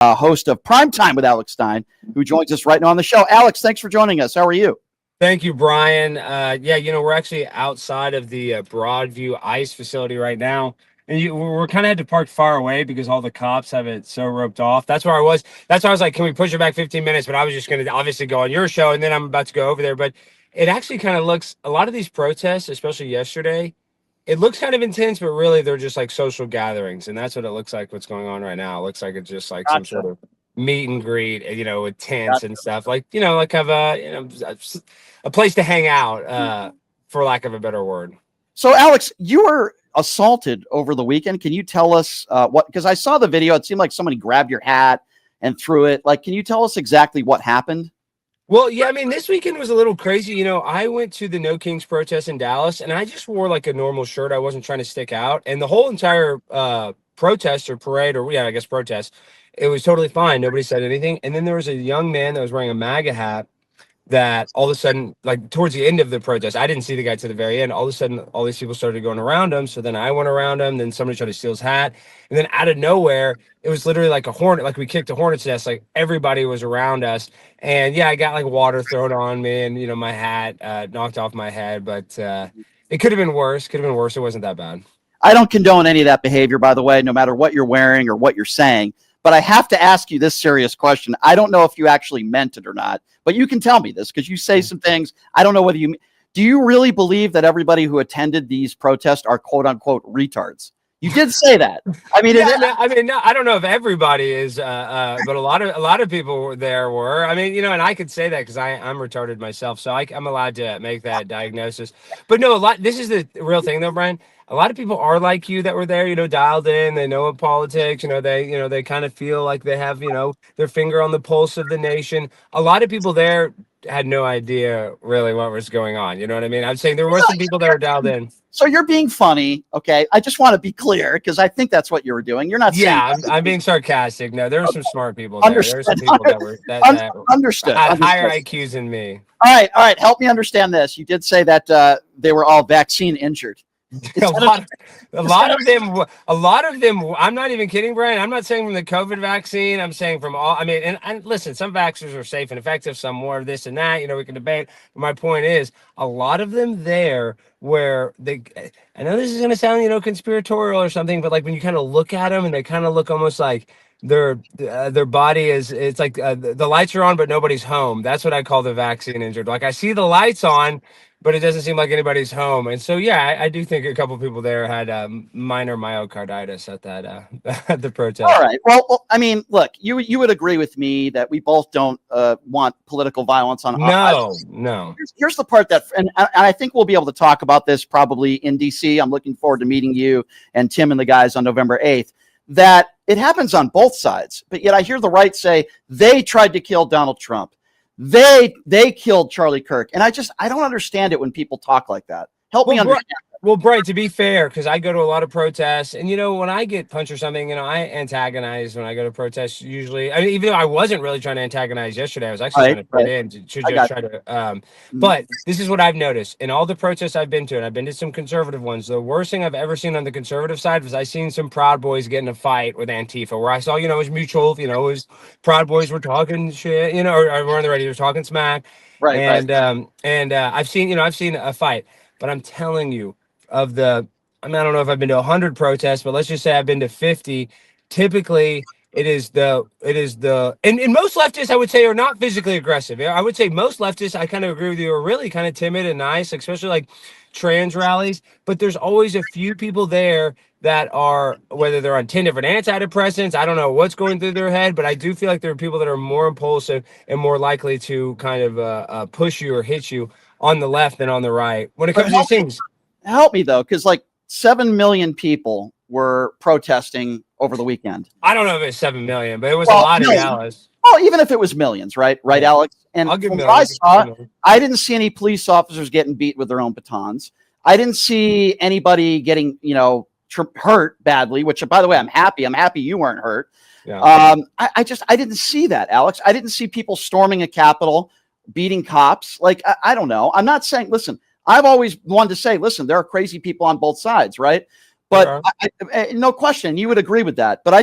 host of Primetime with Alex Stein, who joins us right now on the show. Alex, thanks for joining us. How are you? Thank you, Brian. We're actually outside of the Broadview ICE facility right now. And we're kind of had to park far away because all the cops have it so roped off. That's where I was. That's why I was like, can we push it back 15 minutes? But I was just going to obviously go on your show, and then I'm about to go over there. But it actually kind of looks, a lot of these protests, especially yesterday, it looks kind of intense, but really they're just like social gatherings. And that's what it looks like what's going on right now. It looks like it's just like some sort of meet and greet, with tents and stuff, like have a place to hang out, for lack of a better word. So, Alex, you were assaulted over the weekend. Can you tell us what? Because I saw the video. It seemed like somebody grabbed your hat and threw it. Like, can you tell us exactly what happened? Well, yeah, I mean, this weekend was a little crazy. I went to the No Kings protest in Dallas, and I just wore like a normal shirt. I wasn't trying to stick out, and the whole entire protest or parade, or I guess protest, it was totally fine. Nobody said anything. And then there was a young man that was wearing a MAGA hat that all of a sudden, like towards the end of the protest, I didn't see the guy to the very end. All of a sudden, all these people started going around him. So then I went around him. Then somebody tried to steal his hat. And then out of nowhere, it was literally like a hornet, like we kicked a hornet's nest. Like everybody was around us. And yeah, I got like water thrown on me and, my hat knocked off my head. But it could have been worse. It wasn't that bad. I don't condone any of that behavior, by the way, no matter what you're wearing or what you're saying. But I have to ask you this serious question. I don't know if you actually meant it or not, but you can tell me this because you say some things. I don't know whether do you really believe that everybody who attended these protests are quote unquote retards? You did say that. I mean, I don't know if everybody is, but a lot of people there were. I mean, and I could say that because I'm retarded myself, so I'm allowed to make that diagnosis. But no, this is the real thing, though, Brian. A lot of people are like you that were there, dialed in. They know politics. They kind of feel like they have, their finger on the pulse of the nation. A lot of people there had no idea really what was going on. You know what I mean? I'm saying there were some people that were dialed in. So you're being funny, okay? I just want to be clear because I think that's what you were doing. You're not. Yeah, I'm being sarcastic. No, there were some smart people there. There were some people that understood. Had higher IQs than me. All right. Help me understand this. You did say that they were all vaccine injured. A lot of them. I'm not even kidding, Brian. I'm not saying from the COVID vaccine. I'm saying from all. I mean, and listen, some vaccines are safe and effective. Some more this and that. We can debate. But my point is, a lot of them there where they. I know this is going to sound, conspiratorial or something, but like when you kind of look at them and they kind of look almost like their body is. It's like the lights are on, but nobody's home. That's what I call the vaccine injured. Like I see the lights on, but it doesn't seem like anybody's home. And so, yeah, I do think a couple of people there had minor myocarditis at that at the protest. All right. Well, I mean, look, you would agree with me that we both don't want political violence on. No. Here's the part that, and I think we'll be able to talk about this probably in DC. I'm looking forward to meeting you and Tim and the guys on November 8th. That it happens on both sides, but yet I hear the right say they tried to kill Donald Trump. They killed Charlie Kirk. And I don't understand it when people talk like that. Help me understand. Well, Bright, to be fair, because I go to a lot of protests, and when I get punched or something, I antagonize when I go to protests. Usually, I mean, even though I wasn't really trying to antagonize yesterday, I was actually trying to put in to just try to. But this is what I've noticed in all the protests I've been to, and I've been to some conservative ones. The worst thing I've ever seen on the conservative side was I seen some Proud Boys get in a fight with Antifa, where I saw, it was mutual. It was Proud Boys were talking shit, or we're on the radio, they're talking smack, and I've seen a fight, but I'm telling you. I don't know if I've been to 100 protests, but let's just say I've been to 50. Typically, and most leftists, I would say, are not physically aggressive. I would say most leftists, I kind of agree with you, are really kind of timid and nice, especially like trans rallies. But there's always a few people there that are, whether they're on 10 different antidepressants, I don't know what's going through their head, but I do feel like there are people that are more impulsive and more likely to kind of push you or hit you on the left than on the right when it comes to these things. Help me though, because like 7 million people were protesting over the weekend. I don't know if it's 7 million, but it was a lot in Dallas. Well, even if it was millions, right, Alex? And from what I saw, I didn't see any police officers getting beat with their own batons. I didn't see anybody getting, hurt badly. Which, by the way, I'm happy. I'm happy you weren't hurt. Yeah. I didn't see that, Alex. I didn't see people storming a Capitol, beating cops. Like I don't know. I'm not saying. Listen. I've always wanted to say, listen, there are crazy people on both sides, right? But no question, you would agree with that. But I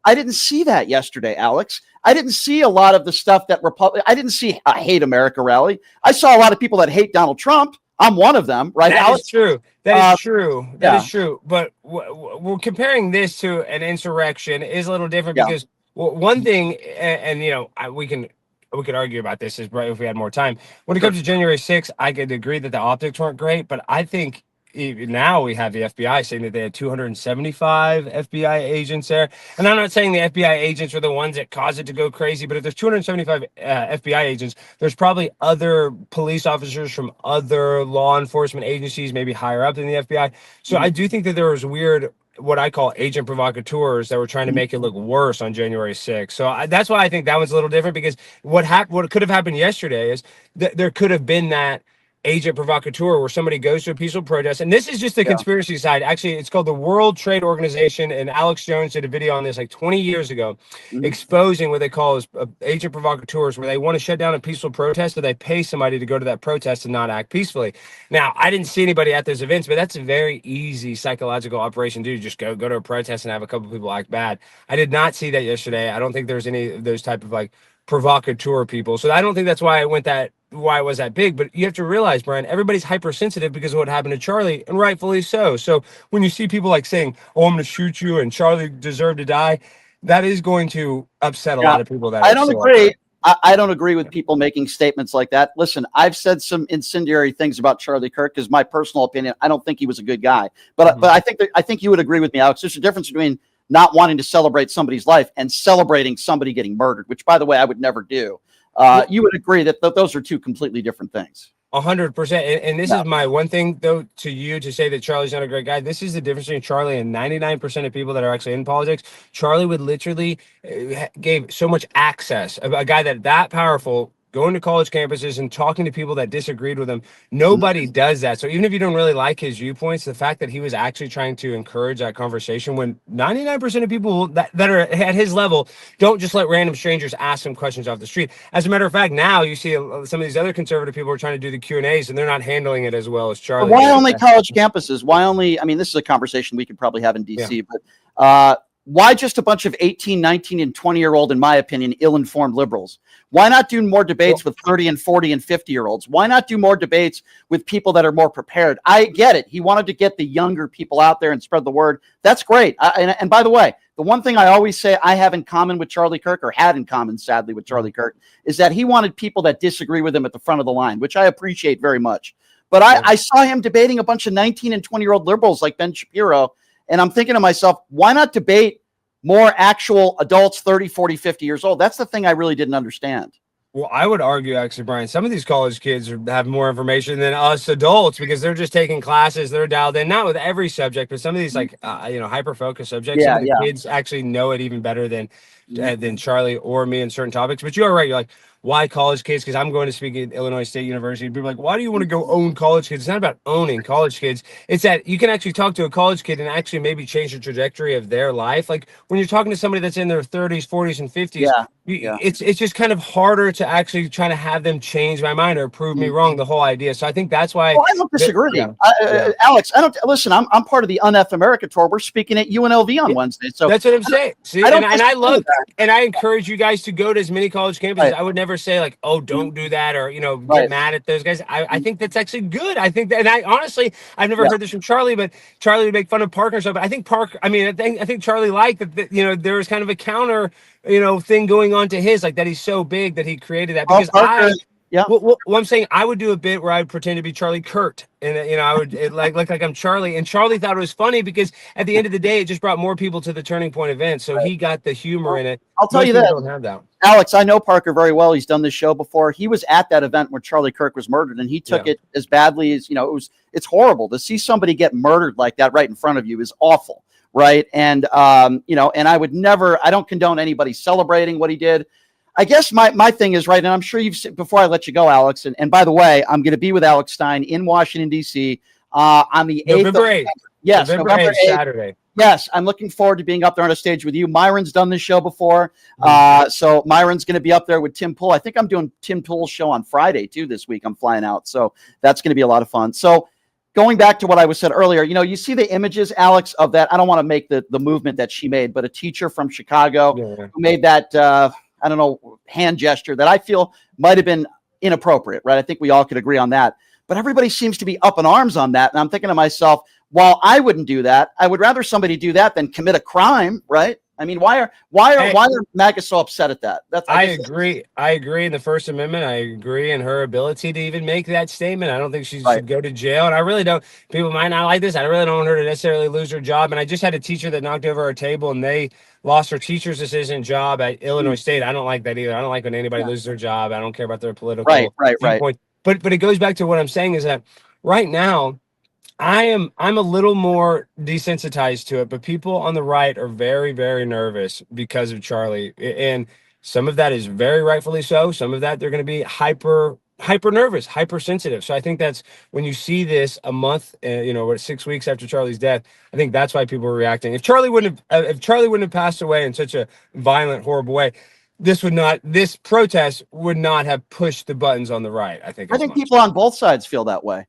I didn't see that yesterday, Alex. I didn't see a lot of the stuff that I didn't see a Hate America rally. I saw a lot of people that hate Donald Trump. I'm one of them, right, That Alex? is true. That is true. That is yeah. true. But we're comparing this to an insurrection is a little different Yeah. because one thing, and we could argue about this if we had more time. When it comes to January 6th, I could agree that the optics weren't great, but I think now we have the FBI saying that they had 275 FBI agents there. And I'm not saying the FBI agents are the ones that caused it to go crazy, but if there's 275 FBI agents, there's probably other police officers from other law enforcement agencies, maybe higher up than the FBI. So I do think that there was weird, what I call agent provocateurs that were trying to make it look worse on January 6th. So that's why I think that one's a little different, because what could have happened yesterday is there could have been that agent provocateur where somebody goes to a peaceful protest. And this is just the conspiracy side. Actually, it's called the World Trade Organization. And Alex Jones did a video on this like 20 years ago, exposing what they call as agent provocateurs, where they want to shut down a peaceful protest, so they pay somebody to go to that protest and not act peacefully. Now, I didn't see anybody at those events, but that's a very easy psychological operation to do. Just go to a protest and have a couple people act bad. I did not see that yesterday. I don't think there's any of those type of like provocateur people. So I don't think that's why it was that big. But you have to realize, Brian, everybody's hypersensitive because of what happened to Charlie, and rightfully so. So when you see people like saying, "Oh, I'm going to shoot you," and Charlie deserved to die, that is going to upset a lot of people. That I don't agree. I don't agree with people making statements like that. Listen, I've said some incendiary things about Charlie Kirk, because my personal opinion, I don't think he was a good guy. But I think you would agree with me, Alex. There's a difference between not wanting to celebrate somebody's life and celebrating somebody getting murdered, which, by the way, I would never do. You would agree that those are two completely different things. 100%. And this is my one thing, though, to you, to say that Charlie's not a great guy. This is the difference between Charlie and 99% of people that are actually in politics. Charlie would literally gave so much access. A guy that powerful, going to college campuses and talking to people that disagreed with him. Nobody does that. So even if you don't really like his viewpoints, the fact that he was actually trying to encourage that conversation, when 99% of people that are at his level don't just let random strangers ask him questions off the street. As a matter of fact, now you see some of these other conservative people are trying to do the Q&As, and they're not handling it as well as Charlie. But why only college campuses? Why only? I mean, this is a conversation we could probably have in DC, but why just a bunch of 18, 19, and 20-year-old, in my opinion, ill-informed liberals? Why not do more debates with 30 and 40 and 50-year-olds? Why not do more debates with people that are more prepared? I get it. He wanted to get the younger people out there and spread the word. That's great. And by the way, the one thing I always say I have in common with Charlie Kirk, or had in common, sadly, with Charlie Kirk, is that he wanted people that disagree with him at the front of the line, which I appreciate very much. But I saw him debating a bunch of 19 and 20-year-old liberals like Ben Shapiro, and I'm thinking to myself, why not debate more actual adults, 30, 40, 50 years old? That's the thing I really didn't understand. Well, I would argue, actually, Brian, some of these college kids have more information than us adults, because they're just taking classes. They're dialed in, not with every subject, but some of these hyper-focused subjects. Some of the kids actually know it even better than Charlie or me in certain topics. But you are right. You're like, why college kids? Because I'm going to speak at Illinois State University. People are like, why do you want to go own college kids? It's not about owning college kids. It's that you can actually talk to a college kid and actually maybe change the trajectory of their life. Like when you're talking to somebody that's in their 30s, 40s, and 50s, it's just kind of harder to actually try to have them change my mind or prove me wrong, the whole idea. So I think that's why. Well, I don't disagree. Alex, listen, I'm part of the Unf America tour. We're speaking at UNLV on Wednesday. So that's what I'm saying. See, and I love that. And I encourage you guys to go to as many college campuses. I would never say like, oh, don't do that, or get mad at those guys. I think that's actually good. I think that, and I honestly, I've never heard this from Charlie, but Charlie would make fun of Parker and stuff. But I think I think Charlie liked that. There was kind of a counter, thing going on to his, like that he's so big that he created that. Because well, I'm saying I would do a bit where I would pretend to be Charlie Kirk, and I would look like I'm Charlie, and Charlie thought it was funny because at the end of the day, it just brought more people to the Turning Point event. So he got the humor in it. I'll tell you that. Don't have that. Alex, I know Parker very well. He's done this show before. He was at that event where Charlie Kirk was murdered, and he took it as badly as it's horrible to see somebody get murdered like that right in front of you is awful, right? And and I don't condone anybody celebrating what he did. I guess my thing is, right, and I'm sure you've seen, before I let you go, Alex, and by the way, I'm going to be with Alex Stein in Washington, D.C. On the 8th. November 8th. Yes, November 8th, Saturday. Yes, I'm looking forward to being up there on a stage with you. Myron's done this show before, so Myron's going to be up there with Tim Pool. I think I'm doing Tim Pool's show on Friday, too, this week. I'm flying out, so that's going to be a lot of fun. So going back to what I was said earlier, you see the images, Alex, of that. I don't want to make the movement that she made, but a teacher from Chicago who made that, I don't know, hand gesture that I feel might have been inappropriate, right? I think we all could agree on that. But everybody seems to be up in arms on that. And I'm thinking to myself, while I wouldn't do that, I would rather somebody do that than commit a crime, right? I mean, why are MAGA so upset at that? I agree. I agree in the First Amendment. I agree in her ability to even make that statement. I don't think she should go to jail. And I really don't. People might not like this. I really don't want her to necessarily lose her job. And I just had a teacher that knocked over our table, and they lost her teacher's assistant job at Illinois State. I don't like that either. I don't like when anybody loses their job. I don't care about their political viewpoint. But it goes back to what I'm saying is that right now, I'm a little more desensitized to it, but people on the right are very, very nervous because of Charlie. And some of that is very rightfully so. Some of that they're going to be hyper nervous, hypersensitive. So I think that's when you see this a month, 6 weeks after Charlie's death, I think that's why people are reacting. If Charlie wouldn't have passed away in such a violent, horrible way, this protest would not have pushed the buttons on the right. I think people on both sides feel that way.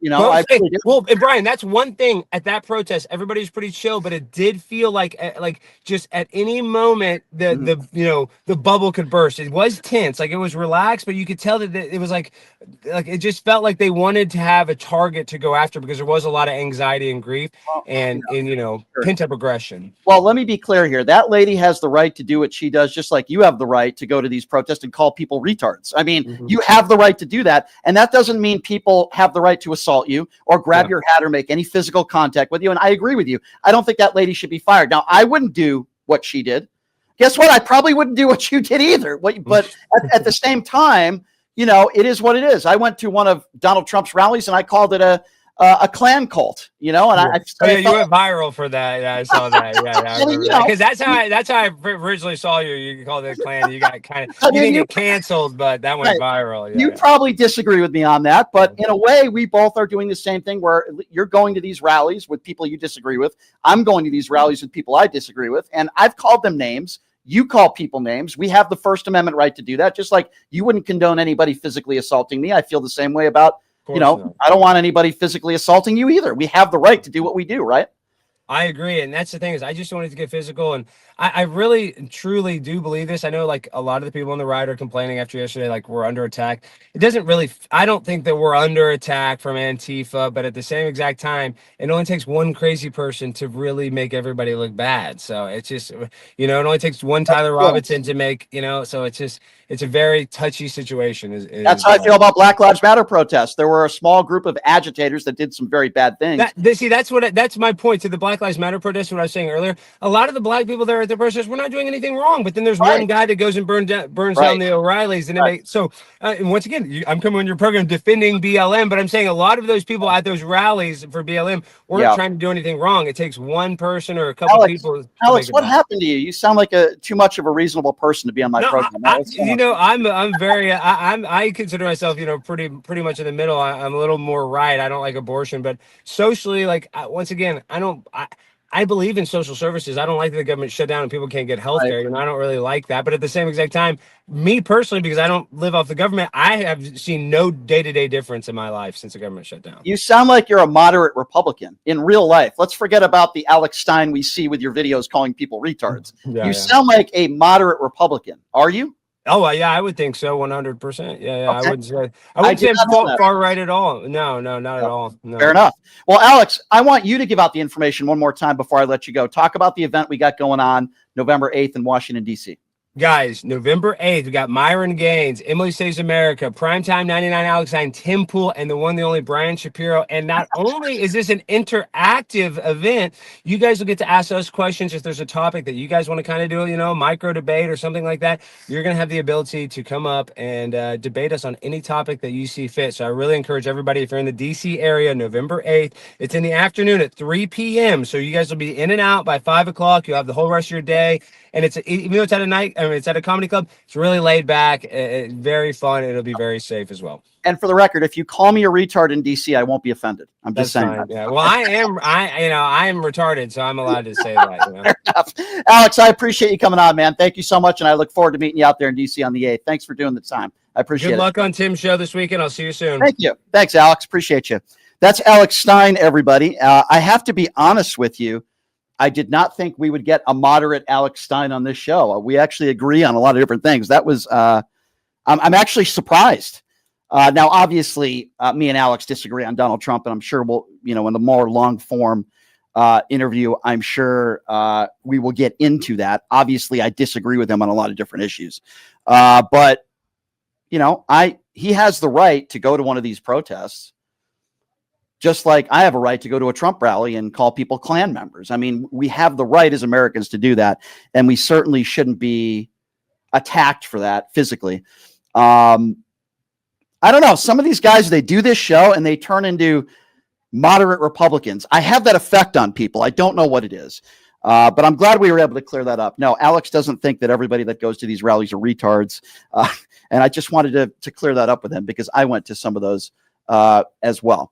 Well, Brian, that's one thing at that protest. Everybody's pretty chill, but it did feel like just at any moment the bubble could burst. It was tense, like it was relaxed, but you could tell that it was like it just felt like they wanted to have a target to go after because there was a lot of anxiety and grief and pent up aggression. Well, let me be clear here. That lady has the right to do what she does, just like you have the right to go to these protests and call people retards. I mean, you have the right to do that, and that doesn't mean people have the right to assault you or grab your hat or make any physical contact with you. And I agree with you. I don't think that lady should be fired. Now, I wouldn't do what she did. Guess what? I probably wouldn't do what you did either. But at the same time, it is what it is. I went to one of Donald Trump's rallies and I called it a Klan cult, and you went viral for that. Yeah, I saw that. Yeah, because that's how I originally saw you. You called it a Klan. You got you didn't get canceled, but that went viral. You probably disagree with me on that, but in a way, we both are doing the same thing. Where you're going to these rallies with people you disagree with. I'm going to these rallies with people I disagree with, and I've called them names. You call people names. We have the First Amendment right to do that. Just like you wouldn't condone anybody physically assaulting me. I feel the same way about. I don't want anybody physically assaulting you either. We have the right to do what we do, right? I agree. And that's the thing is I just wanted to get physical. And I really, truly do believe this. I know like a lot of the people on the right are complaining after yesterday, like we're under attack. It doesn't really, I don't think that we're under attack from Antifa, but at the same exact time, it only takes one crazy person to really make everybody look bad. So it's just, it only takes one Tyler Robinson to make, so it's a very touchy situation. That's how I feel about Black Lives Matter protests. There were a small group of agitators that did some very bad things. That's my point to the Black Lives Matter protests. What I was saying earlier, a lot of the black people there at the protest, we're not doing anything wrong. But then there's one guy that goes and burns down the O'Reillys, and and once again, I'm coming on your program defending BLM, but I'm saying a lot of those people at those rallies for BLM weren't trying to do anything wrong. It takes one person or a couple people. Alex, what happened to you? You sound like too much of a reasonable person to be on my program. I consider myself, pretty much in the middle. I'm a little more right. I don't like abortion, but socially, once again, I believe in social services. I don't like that the government shut down and people can't get health care. I don't really like that. But at the same exact time, me personally, because I don't live off the government, I have seen no day-to-day difference in my life since the government shut down. You sound like you're a moderate Republican in real life. Let's forget about the Alex Stein we see with your videos calling people retards. You sound like a moderate Republican. Are you? Oh, yeah, I would think so. 100%. Yeah. Okay. I wouldn't say I'm far right at all. No, not at all. No. Fair enough. Well, Alex, I want you to give out the information one more time before I let you go. Talk about the event we got going on November 8th in Washington, D.C. Guys, November 8th, we got Myron Gaines, Emily Saves America, Primetime 99 Alex Stein, Tim Pool, and the one, the only Brian Shapiro. And not only is this an interactive event, you guys will get to ask us questions if there's a topic that you guys want to kind of do, micro debate or something like that. You're going to have the ability to come up and debate us on any topic that you see fit. So I really encourage everybody, if you're in the DC area, November 8th, it's in the afternoon at 3 p.m. So you guys will be in and out by 5 o'clock. You'll have the whole rest of your day. And even though it's at a night, it's at a comedy club, it's really laid back, very fun. It'll be very safe as well. And for the record, if you call me a retard in DC, I won't be offended. I'm just saying. Fine, yeah. Well, I am retarded, so I'm allowed to say that. Fair enough. Alex, I appreciate you coming on, man. Thank you so much, and I look forward to meeting you out there in DC on the 8th. Thanks for doing the time. I appreciate it. Good luck on Tim's show this weekend. I'll see you soon. Thank you. Thanks, Alex. Appreciate you. That's Alex Stein, everybody. I have to be honest with you. I did not think we would get a moderate Alex Stein on this show. We actually agree on a lot of different things. That was, I'm actually surprised. Now, obviously, me and Alex disagree on Donald Trump, and I'm sure we'll, in the more long form interview, I'm sure we will get into that. Obviously, I disagree with him on a lot of different issues. But, he has the right to go to one of these protests, just like I have a right to go to a Trump rally and call people Klan members. I mean, we have the right as Americans to do that, and we certainly shouldn't be attacked for that physically. I don't know. Some of these guys, they do this show and they turn into moderate Republicans. I have that effect on people. I don't know what it is, but I'm glad we were able to clear that up. No, Alex doesn't think that everybody that goes to these rallies are retards, and I just wanted to clear that up with him because I went to some of those as well.